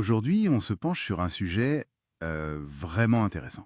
Aujourd'hui, on se penche sur un sujet vraiment intéressant.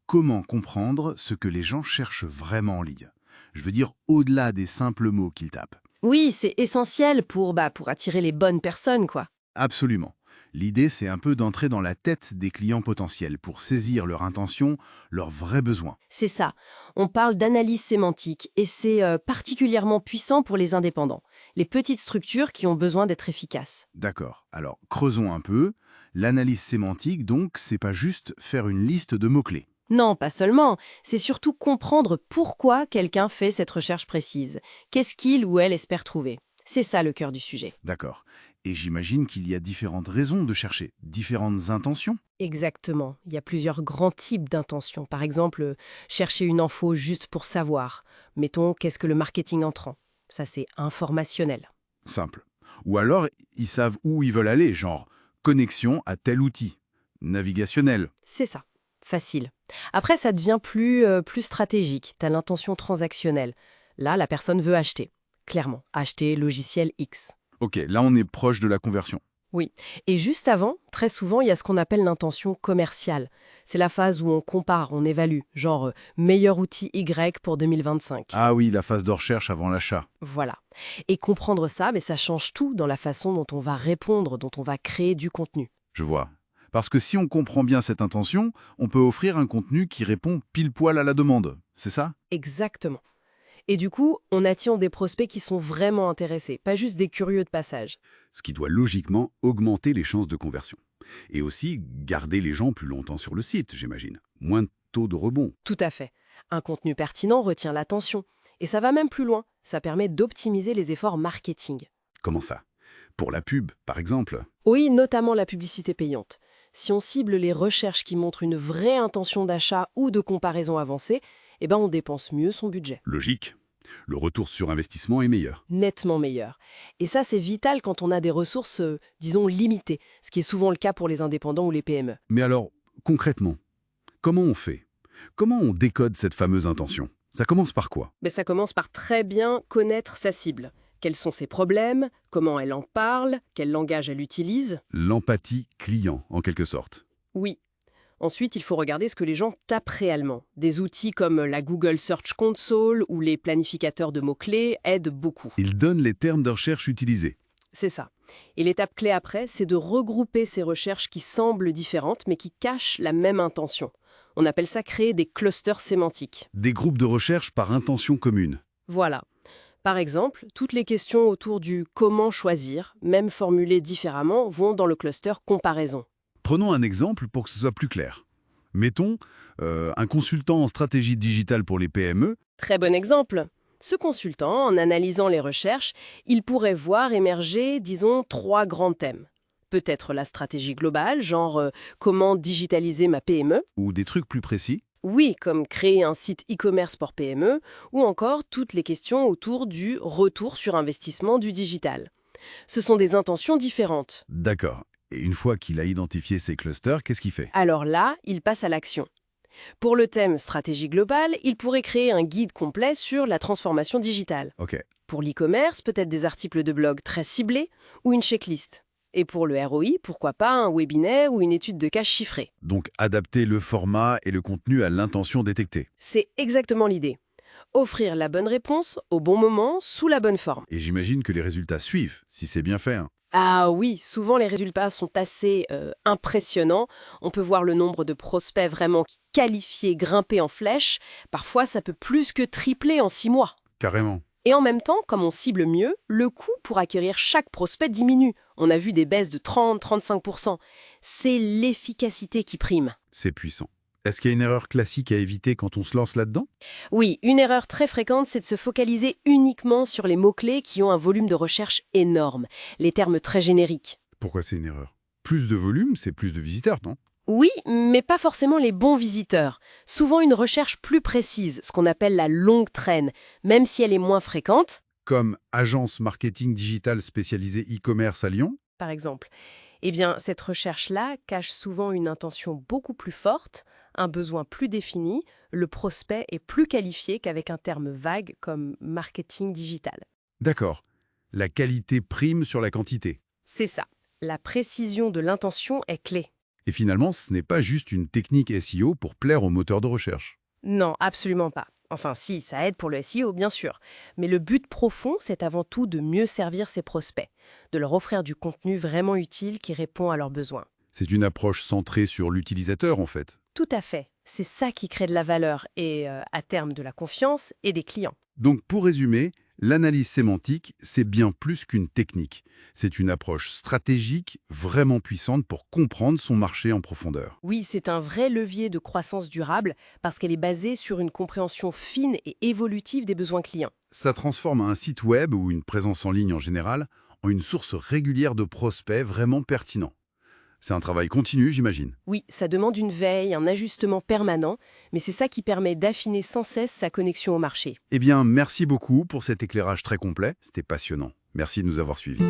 Comment comprendre ce que les gens cherchent vraiment en ligne? Je veux dire, au-delà des simples mots qu'ils tapent. Oui, c'est essentiel pour attirer les bonnes personnes, quoi. Absolument. L'idée, c'est un peu d'entrer dans la tête des clients potentiels pour saisir leur intention, leurs vrais besoins. C'est ça. On parle d'analyse sémantique et c'est particulièrement puissant pour les indépendants, les petites structures qui ont besoin d'être efficaces. D'accord. Alors, creusons un peu. L'analyse sémantique, donc, c'est pas juste faire une liste de mots-clés. Non, pas seulement, c'est surtout comprendre pourquoi quelqu'un fait cette recherche précise. Qu'est-ce qu'il ou elle espère trouver? C'est ça le cœur du sujet. D'accord. Et j'imagine qu'il y a différentes raisons de chercher, différentes intentions. Exactement. Il y a plusieurs grands types d'intentions. Par exemple, chercher une info juste pour savoir. Mettons, qu'est-ce que le marketing entrant? Ça, c'est informationnel. Simple. Ou alors, ils savent où ils veulent aller, genre connexion à tel outil. Navigationnel. C'est ça. Facile. Après, ça devient plus stratégique. Tu as l'intention transactionnelle. Là, la personne veut acheter. Clairement, acheter logiciel X. Ok, là on est proche de la conversion. Oui. Et juste avant, très souvent, il y a ce qu'on appelle l'intention commerciale. C'est la phase où on compare, on évalue. Genre, meilleur outil Y pour 2025. Ah oui, la phase de recherche avant l'achat. Voilà. Et comprendre ça, mais ça change tout dans la façon dont on va répondre, dont on va créer du contenu. Je vois. Parce que si on comprend bien cette intention, on peut offrir un contenu qui répond pile poil à la demande. C'est ça? Exactement. Et du coup, on attire des prospects qui sont vraiment intéressés, pas juste des curieux de passage. Ce qui doit logiquement augmenter les chances de conversion. Et aussi garder les gens plus longtemps sur le site, j'imagine. Moins de taux de rebond. Tout à fait. Un contenu pertinent retient l'attention. Et ça va même plus loin. Ça permet d'optimiser les efforts marketing. Comment ça? Pour la pub, par exemple. Oui, notamment la publicité payante. Si on cible les recherches qui montrent une vraie intention d'achat ou de comparaison avancée, eh ben on dépense mieux son budget. Logique. Le retour sur investissement est meilleur. Nettement meilleur. Et ça, c'est vital quand on a des ressources, disons, limitées, ce qui est souvent le cas pour les indépendants ou les PME. Mais alors, concrètement, comment on fait? Comment on décode cette fameuse intention? Ça commence par quoi? Mais ça commence par très bien connaître sa cible. Quels sont ses problèmes? Comment elle en parle? Quel langage elle utilise? L'empathie client, en quelque sorte. Oui. Ensuite, il faut regarder ce que les gens tapent réellement. Des outils comme la Google Search Console ou les planificateurs de mots-clés aident beaucoup. Il donne les termes de recherche utilisés. C'est ça. Et l'étape clé après, c'est de regrouper ces recherches qui semblent différentes mais qui cachent la même intention. On appelle ça créer des clusters sémantiques. Des groupes de recherche par intention commune. Voilà. Par exemple, toutes les questions autour du comment choisir, même formulées différemment, vont dans le cluster comparaison. Prenons un exemple pour que ce soit plus clair. Mettons, un consultant en stratégie digitale pour les PME. Très bon exemple. Ce consultant, en analysant les recherches, il pourrait voir émerger, disons, 3 grands thèmes. Peut-être la stratégie globale, genre comment digitaliser ma PME. Ou des trucs plus précis. Oui, comme créer un site e-commerce pour PME, ou encore toutes les questions autour du retour sur investissement du digital. Ce sont des intentions différentes. D'accord. Et une fois qu'il a identifié ces clusters, qu'est-ce qu'il fait? Alors là, il passe à l'action. Pour le thème stratégie globale, il pourrait créer un guide complet sur la transformation digitale. Ok. Pour l'e-commerce, peut-être des articles de blog très ciblés ou une checklist. Et pour le ROI, pourquoi pas un webinaire ou une étude de cas chiffrée. Donc adapter le format et le contenu à l'intention détectée. C'est exactement l'idée. Offrir la bonne réponse au bon moment, sous la bonne forme. Et j'imagine que les résultats suivent, si c'est bien fait. Ah oui, souvent les résultats sont assez impressionnants. On peut voir le nombre de prospects vraiment qualifiés grimper en flèche. Parfois, ça peut plus que tripler en 6 mois. Carrément. Et en même temps, comme on cible mieux, le coût pour acquérir chaque prospect diminue. On a vu des baisses de 30-35%. C'est l'efficacité qui prime. C'est puissant. Est-ce qu'il y a une erreur classique à éviter quand on se lance là-dedans? Oui, une erreur très fréquente, c'est de se focaliser uniquement sur les mots-clés qui ont un volume de recherche énorme, les termes très génériques. Pourquoi c'est une erreur? Plus de volume, c'est plus de visiteurs, non? Oui, mais pas forcément les bons visiteurs. Souvent une recherche plus précise, ce qu'on appelle la longue traîne, même si elle est moins fréquente, Comme agence marketing digital spécialisée e-commerce à Lyon? par exemple. Eh bien, cette recherche-là cache souvent une intention beaucoup plus forte, un besoin plus défini, le prospect est plus qualifié qu'avec un terme vague comme marketing digital. D'accord. La qualité prime sur la quantité. C'est ça. La précision de l'intention est clé. Et finalement, ce n'est pas juste une technique SEO pour plaire aux moteurs de recherche. Non, absolument pas. Enfin si, ça aide pour le SEO, bien sûr. Mais le but profond, c'est avant tout de mieux servir ses prospects, de leur offrir du contenu vraiment utile qui répond à leurs besoins. C'est une approche centrée sur l'utilisateur, en fait. Tout à fait. C'est ça qui crée de la valeur et, à terme, de la confiance et des clients. Donc, pour résumer, l'analyse sémantique, c'est bien plus qu'une technique. C'est une approche stratégique vraiment puissante pour comprendre son marché en profondeur. Oui, c'est un vrai levier de croissance durable parce qu'elle est basée sur une compréhension fine et évolutive des besoins clients. Ça transforme un site web ou une présence en ligne en général en une source régulière de prospects vraiment pertinents. C'est un travail continu, j'imagine. Oui, ça demande une veille, un ajustement permanent, mais c'est ça qui permet d'affiner sans cesse sa connexion au marché. Eh bien, merci beaucoup pour cet éclairage très complet. C'était passionnant. Merci de nous avoir suivis.